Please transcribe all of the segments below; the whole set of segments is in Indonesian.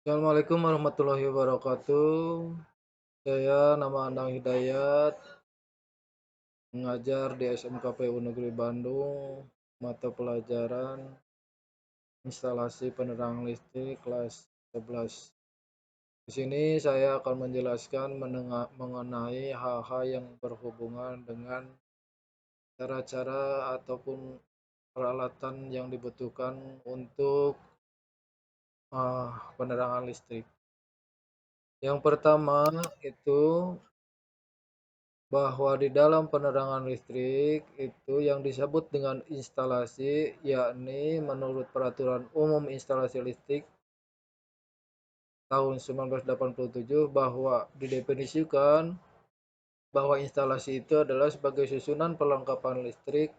Assalamualaikum warahmatullahi wabarakatuh. Nama Anang Hidayat, mengajar di SMKPU Negeri Bandung, mata pelajaran instalasi penerangan listrik kelas 11. Di sini saya akan menjelaskan mengenai hal-hal yang berhubungan dengan cara-cara ataupun peralatan yang dibutuhkan untuk penerangan listrik. Yang pertama itu bahwa di dalam penerangan listrik itu yang disebut dengan instalasi, yakni menurut Peraturan Umum Instalasi Listrik tahun 1987 bahwa didefinisikan bahwa instalasi itu adalah sebagai susunan perlengkapan listrik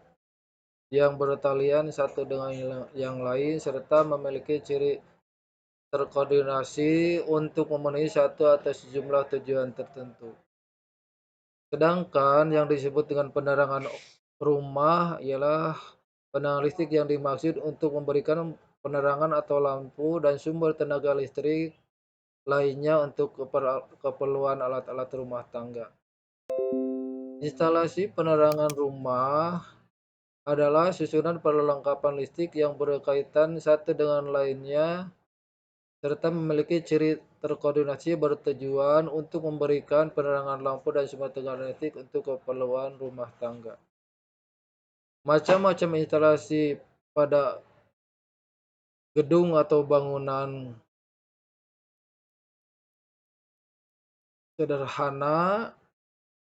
yang bertalian satu dengan yang lain serta memiliki ciri terkoordinasi untuk memenuhi satu atau sejumlah tujuan tertentu. Sedangkan yang disebut dengan penerangan rumah ialah penerangan listrik yang dimaksud untuk memberikan penerangan atau lampu dan sumber tenaga listrik lainnya untuk keperluan alat-alat rumah tangga. Instalasi penerangan rumah adalah susunan perlengkapan listrik yang berkaitan satu dengan lainnya serta memiliki ciri terkoordinasi bertujuan untuk memberikan penerangan lampu dan sumber tenaga listrik untuk keperluan rumah tangga. Macam-macam instalasi pada gedung atau bangunan sederhana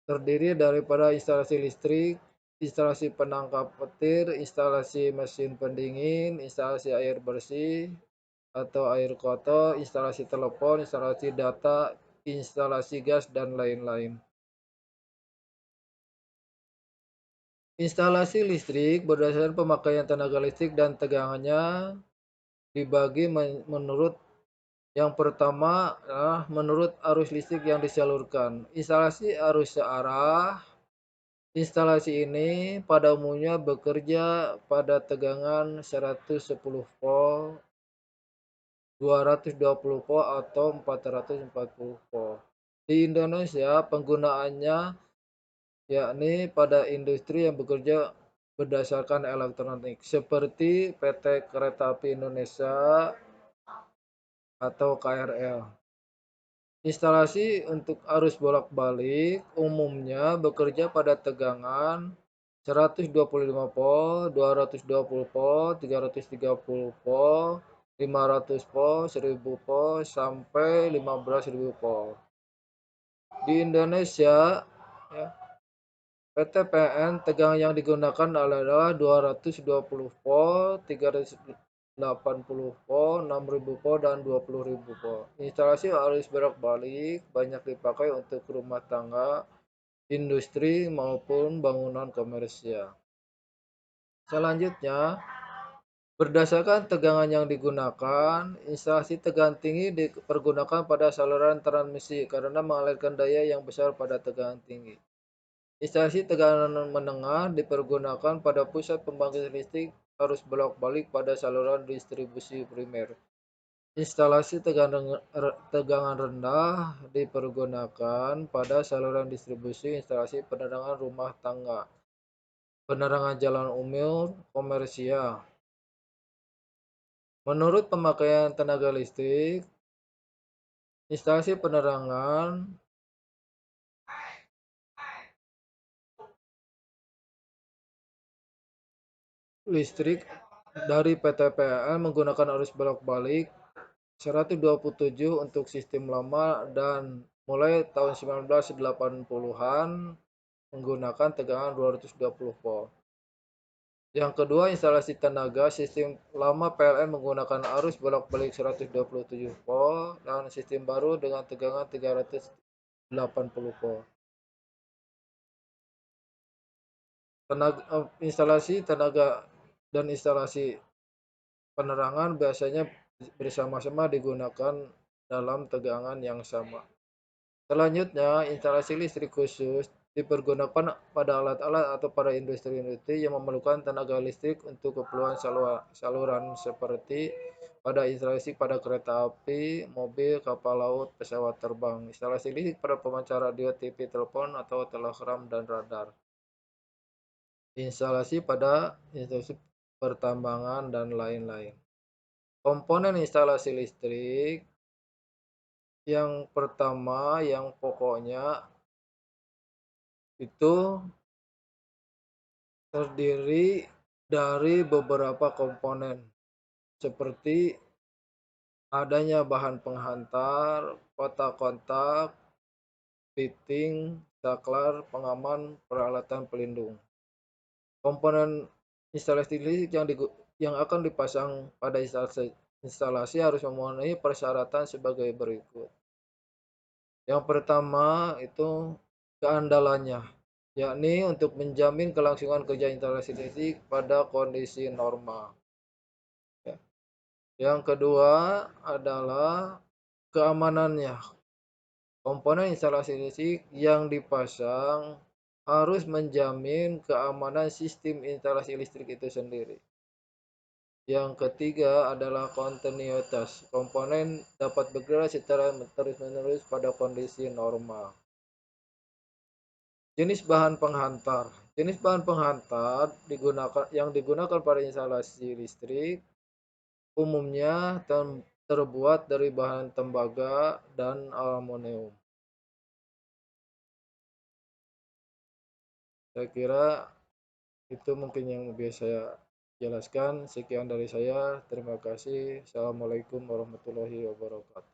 terdiri daripada instalasi listrik, instalasi penangkap petir, instalasi mesin pendingin, instalasi air bersih atau air kotor, instalasi telepon, instalasi data, instalasi gas, dan lain-lain. Instalasi listrik berdasarkan pemakaian tenaga listrik dan tegangannya dibagi menurut yang pertama adalah menurut arus listrik yang disalurkan. Instalasi arus searah. Instalasi ini pada umumnya bekerja pada tegangan 110 volt, 220 volt atau 440 volt. Di Indonesia penggunaannya yakni pada industri yang bekerja berdasarkan elektronik seperti PT Kereta Api Indonesia atau KRL. Instalasi untuk arus bolak-balik umumnya bekerja pada tegangan 125 volt, 220 volt, 330 volt, 500 volt, 1000 volt, sampai 15.000 volt. Di Indonesia, ya, PT PN tegangan yang digunakan adalah 220 volt, 380 volt, 6000 volt, dan 20.000 volt. Instalasi arus bolak-balik banyak dipakai untuk rumah tangga, industri, maupun bangunan komersial. Selanjutnya, berdasarkan tegangan yang digunakan, instalasi tegangan tinggi dipergunakan pada saluran transmisi karena mengalirkan daya yang besar pada tegangan tinggi. Instalasi tegangan menengah dipergunakan pada pusat pembangkit listrik arus bolak-balik pada saluran distribusi primer. Instalasi tegangan rendah dipergunakan pada saluran distribusi instalasi penerangan rumah tangga, penerangan jalan umum, komersial. Menurut pemakaian tenaga listrik, instalasi penerangan listrik dari PT PLN menggunakan arus bolak-balik 127 untuk sistem lama dan mulai tahun 1980-an menggunakan tegangan 220 volt. Yang kedua, instalasi tenaga sistem lama PLN menggunakan arus bolak-balik 127 volt dan sistem baru dengan tegangan 380 volt. Instalasi tenaga dan instalasi penerangan biasanya bersama-sama digunakan dalam tegangan yang sama. Selanjutnya, instalasi listrik khusus dipergunakan pada alat-alat atau pada industri-industri yang memerlukan tenaga listrik untuk keperluan saluran seperti pada instalasi pada kereta api, mobil, kapal laut, pesawat terbang. Instalasi listrik pada pemancar radio, TV, telepon, atau telegram dan radar. Instalasi pada instalasi pertambangan dan lain-lain. Komponen instalasi listrik yang pertama, yang pokoknya itu terdiri dari beberapa komponen seperti adanya bahan penghantar, kotak-kotak, fitting, saklar, pengaman, peralatan pelindung. Komponen instalasi listrik yang akan dipasang pada instalasi harus memenuhi persyaratan sebagai berikut. Yang pertama itu keandalannya, yakni untuk menjamin kelangsungan kerja instalasi listrik pada kondisi normal. Ya. Yang kedua adalah keamanannya. Komponen instalasi listrik yang dipasang harus menjamin keamanan sistem instalasi listrik itu sendiri. Yang ketiga adalah kontinuitas. Komponen dapat bergerak secara terus-menerus pada kondisi normal. Jenis bahan penghantar. Jenis bahan penghantar yang digunakan pada instalasi listrik umumnya terbuat dari bahan tembaga dan aluminium. Saya kira itu mungkin yang bisa saya jelaskan. Sekian dari saya. Terima kasih. Assalamualaikum warahmatullahi wabarakatuh.